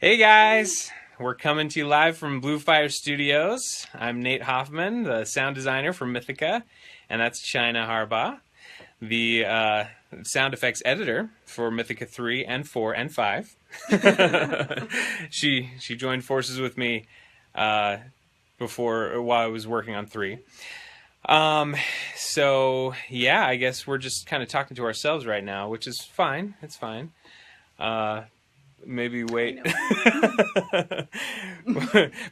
Hey guys, we're coming to you live from Blue Fire Studios. I'm Nate Hoffman, the sound designer for Mythica, and that's China Harbaugh, the sound effects editor for Mythica 3 and 4 and 5. She joined forces with me while I was working on 3. So yeah, I guess we're just kind of talking to ourselves right now, which is fine. It's fine. Maybe wait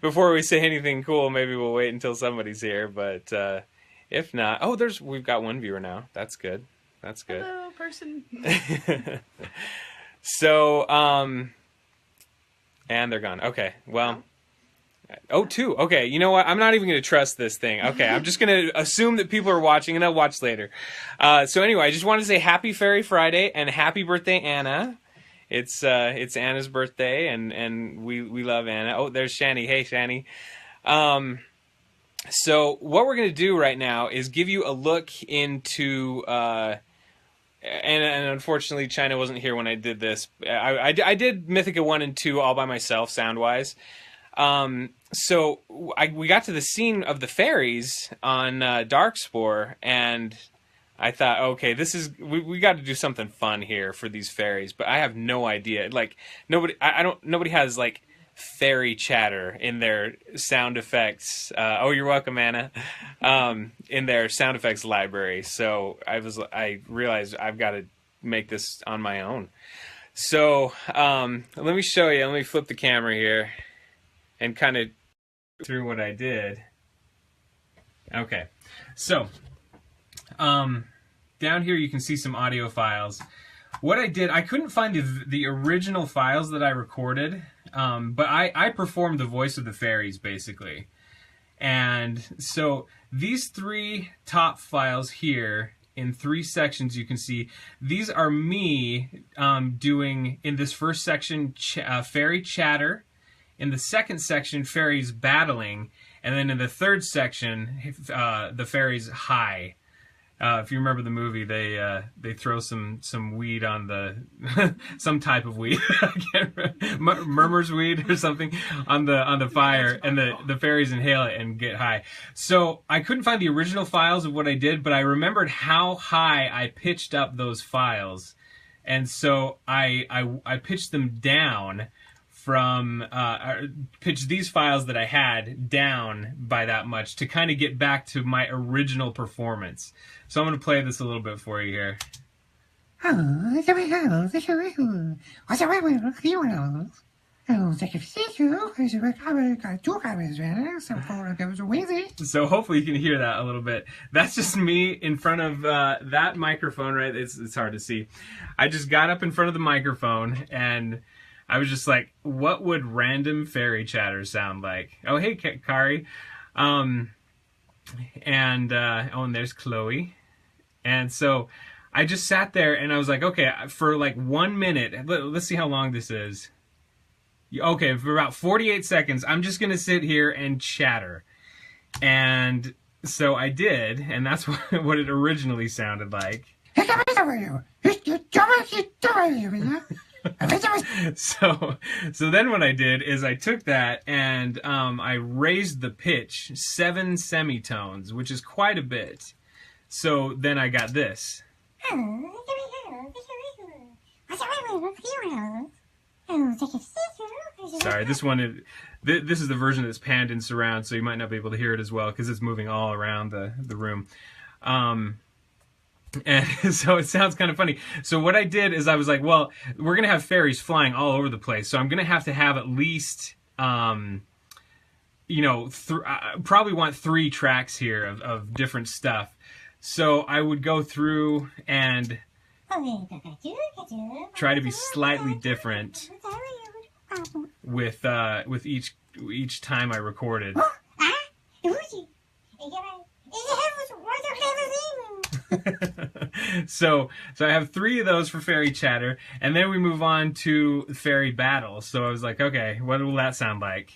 before we say anything cool. Maybe we'll wait until somebody's here. But if not, we've got one viewer now. That's good. That's good. Hello, person. So and they're gone. Okay. Well. Oh, 2. Okay, you know what? I'm not even going to trust this thing. Okay, I'm just going to assume that people are watching, and they'll watch later. So anyway, I just wanted to say Happy Fairy Friday and Happy Birthday, Anna. It's Anna's birthday, and we love Anna. Oh, there's Shani. Hey, Shani. So what we're going to do right now is give you a look into... and unfortunately, China wasn't here when I did this. I did Mythica 1 and 2 all by myself, sound-wise. So we got to the scene of the fairies on Darkspore, and I thought, okay, we got to do something fun here for these fairies, but I have no idea. Like nobody has like fairy chatter in their sound effects. Oh, you're welcome, Anna. In their sound effects library. So I realized I've got to make this on my own. So let me show you. Let me flip the camera here and kind of through what I did. Okay, so down here you can see some audio files. What I did, I couldn't find the original files that I recorded, but I performed the voice of the fairies basically. And so these 3 top files here in 3 sections you can see, these are me doing, in this first section, fairy chatter. In the second section, fairies battling, and then in the third section, the fairies high. If you remember the movie, they throw some weed on the some type of weed, I can't remember, murmurs weed or something on the fire, and the fairies inhale it and get high. So I couldn't find the original files of what I did, but I remembered how high I pitched up those files, and so I pitched them down. Pitch these files that I had down by that much to kind of get back to my original performance. So I'm going to play this a little bit for you here. So hopefully you can hear that a little bit. That's just me in front of that microphone, right? It's hard to see. I just got up in front of the microphone and I was just like, what would random fairy chatter sound like? Oh, hey, Kari. And there's Chloe. And so I just sat there and I was like, okay, for like 1 minute, let's see how long this is. Okay, for about 48 seconds, I'm just going to sit here and chatter. And so I did, and that's what it originally sounded like. So then what I did is I took that and I raised the pitch 7 semitones, which is quite a bit. So then I got this. Sorry, this one, this is the version that's panned in surround, so you might not be able to hear it as well because it's moving all around the room. And so it sounds kind of funny. So what I did is I was like, well, we're going to have fairies flying all over the place. So I'm going to have at least, probably want 3 tracks here of different stuff. So I would go through and try to be slightly different with each time I recorded. So I have 3 of those for fairy chatter, and then we move on to fairy battle. So I was like, okay, what will that sound like?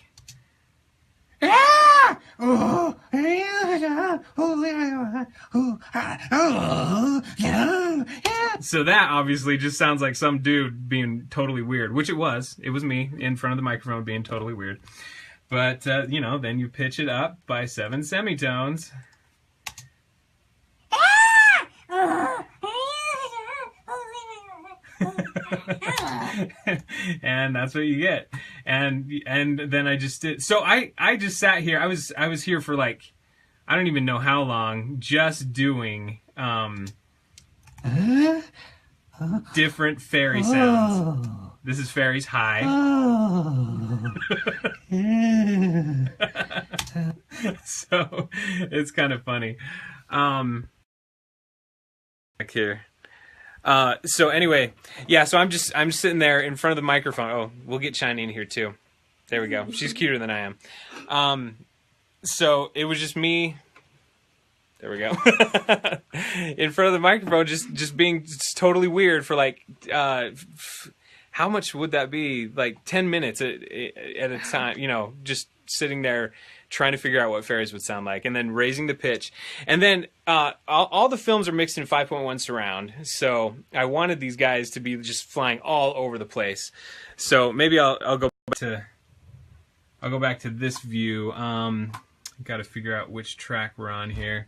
So that obviously just sounds like some dude being totally weird, which it was. It was me in front of the microphone being totally weird. But, you know, then you pitch it up by 7 semitones. And that's what you get. And then I just did. So I just sat here. I was here for like, I don't even know how long, just doing different fairy sounds. This is fairies high. So it's kind of funny. Back here. So anyway, yeah. So I'm just sitting there in front of the microphone. Oh, we'll get Shiny in here too. There we go. She's cuter than I am. So it was just me. There we go. In front of the microphone, just being totally weird for like, how much would that be? Like 10 minutes at a time, you know, just sitting there trying to figure out what fairies would sound like, and then raising the pitch. And then all the films are mixed in 5.1 surround, so I wanted these guys to be just flying all over the place. So maybe I'll go back to this view. Got to figure out which track we're on here.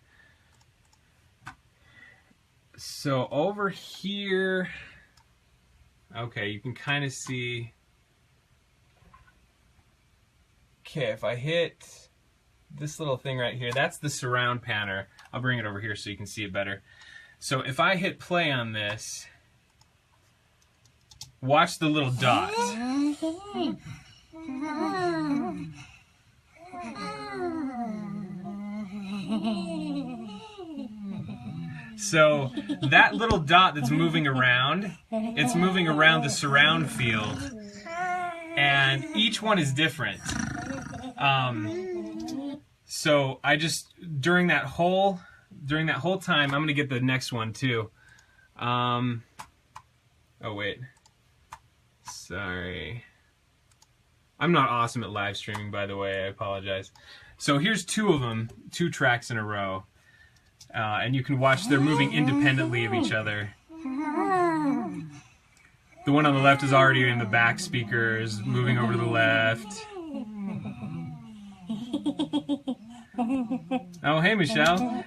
So over here, okay, you can kind of see. Okay, if I hit this little thing right here, that's the surround panner. I'll bring it over here so you can see it better. So if I hit play on this, watch the little dot. So that little dot that's moving around, it's moving around the surround field, and each one is different. So I just, during that whole time, I'm gonna get the next one too. Oh wait, sorry. I'm not awesome at live streaming, by the way, I apologize. So here's two of them, 2 tracks in a row. And you can watch they're moving independently of each other. The one on the left is already in the back speakers, moving over to the left. Oh, hey, Michelle.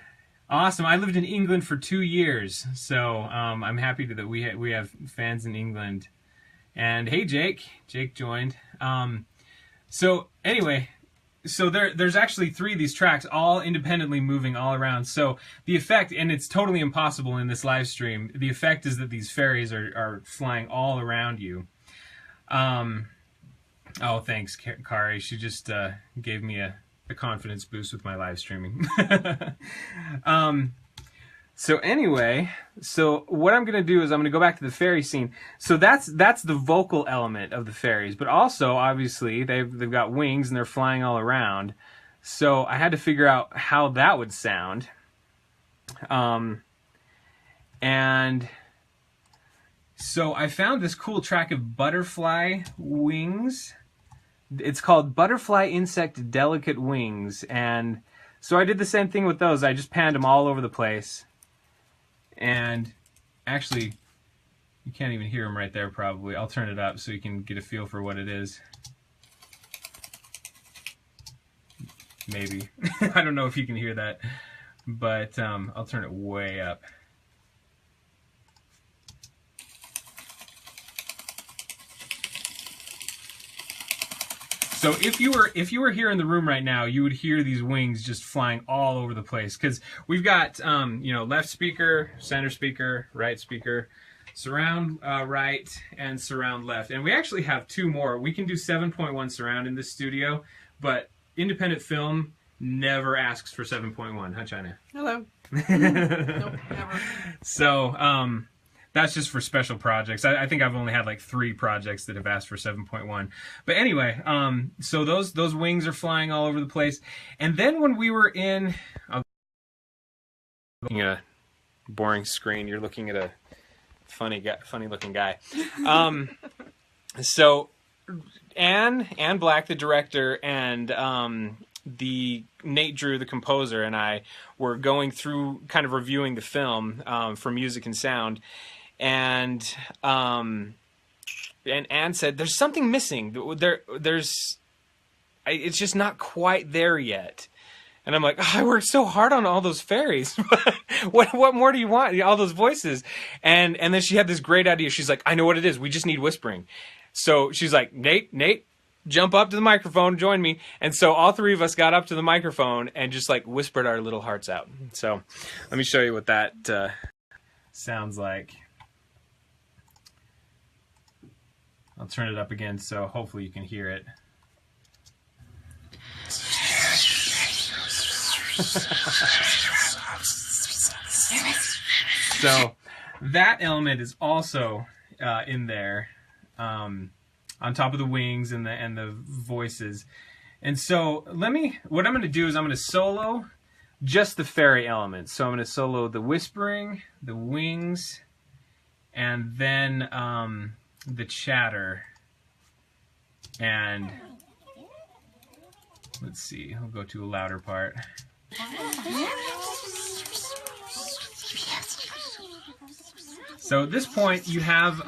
Awesome. I lived in England for 2 years, so I'm happy that we have fans in England. And hey, Jake. Jake joined. So anyway, so there's actually 3 of these tracks all independently moving all around. So the effect, and it's totally impossible in this live stream, the effect is that these fairies are flying all around you. Oh, thanks, Kari. She just gave me a confidence boost with my live streaming. So anyway, so what I'm going to do is I'm going to go back to the fairy scene. So that's the vocal element of the fairies, but also obviously they've got wings and they're flying all around. So I had to figure out how that would sound. And so I found this cool track of butterfly wings. It's called Butterfly Insect Delicate Wings, and so I did the same thing with those. I just panned them all over the place. And actually, you can't even hear them right there probably. I'll turn it up so you can get a feel for what it is. Maybe. I don't know if you can hear that, but I'll turn it way up. So if you were here in the room right now, you would hear these wings just flying all over the place, because we've got you know, left speaker, center speaker, right speaker, surround right, and surround left. And we actually have 2 more. We can do 7.1 surround in this studio, but independent film never asks for 7.1. Huh, China? Hello. Nope, never. So that's just for special projects. I think I've only had like 3 projects that have asked for 7.1. But anyway, so those wings are flying all over the place. And then when we were in, I'm looking at a boring screen. You're looking at a funny looking guy. So Anne Black, the director, and the Nate Drew, the composer, and I were going through kind of reviewing the film for music and sound. and Anne said, "There's something missing. It's just not quite there yet." And I'm like, oh, I worked so hard on all those fairies. What more do you want? All those voices. And then she had this great idea. She's like, I know what it is. We just need whispering. So she's like, Nate, jump up to the microphone, join me. And so all three of us got up to the microphone and just like whispered our little hearts out. So let me show you what that sounds like. I'll turn it up again so hopefully you can hear it. So that element is also in there, on top of the wings and the voices. And so what I'm going to do is I'm going to solo just the fairy elements. So I'm going to solo the whispering, the wings, and then the chatter. And let's see, I'll go to a louder part. So at this point you have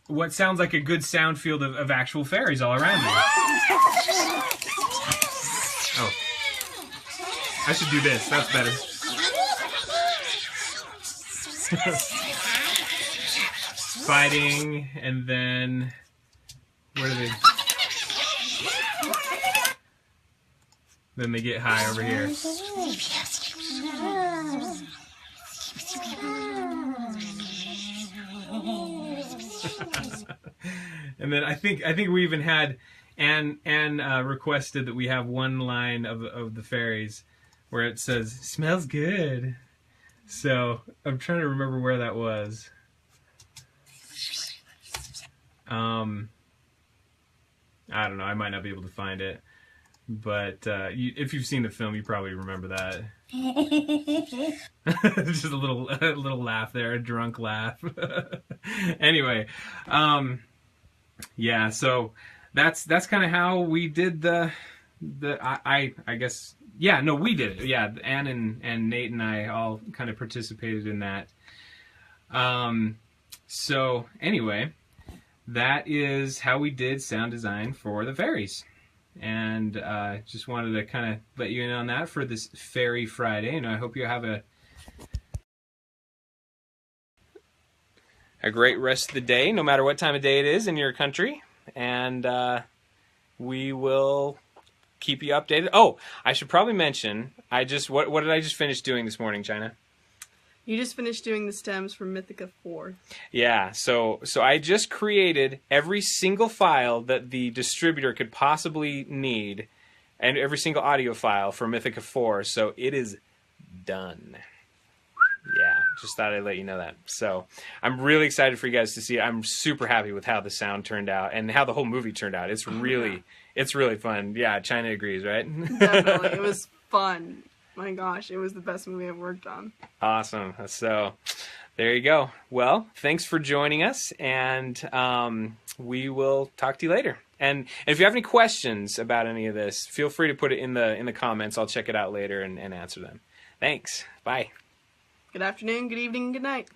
what sounds like a good sound field of actual fairies all around you. Oh, I should do this, that's better. Fighting, and then where do they? Then they get high over here. And then I think we even had Anne requested that we have one line of the fairies where it says "smells good." So I'm trying to remember where that was. I don't know. I might not be able to find it, but if you've seen the film, you probably remember that. Just a little laugh there, a drunk laugh. Anyway, yeah. So that's kind of how we did I guess, yeah. No, we did it. Yeah, Anne and Nate and I all kind of participated in that. So anyway. That is how we did sound design for the fairies. And just wanted to kind of let you in on that for this Fairy Friday. And I hope you have a great rest of the day, no matter what time of day it is in your country. And we will keep you updated. Oh, I should probably mention, what did I just finish doing this morning, China? You just finished doing the stems for Mythica 4. Yeah, so I just created every single file that the distributor could possibly need, and every single audio file for Mythica 4, so it is done. Yeah, just thought I'd let you know that. So I'm really excited for you guys to see it. I'm super happy with how the sound turned out and how the whole movie turned out. It's really fun. Yeah, China agrees, right? Definitely. It was fun. My gosh, it was the best movie I've worked on. Awesome. So there you go. Well, thanks for joining us, and we will talk to you later. And if you have any questions about any of this, feel free to put it in the comments. I'll check it out later and answer them. Thanks. Bye. Good afternoon, good evening, good night.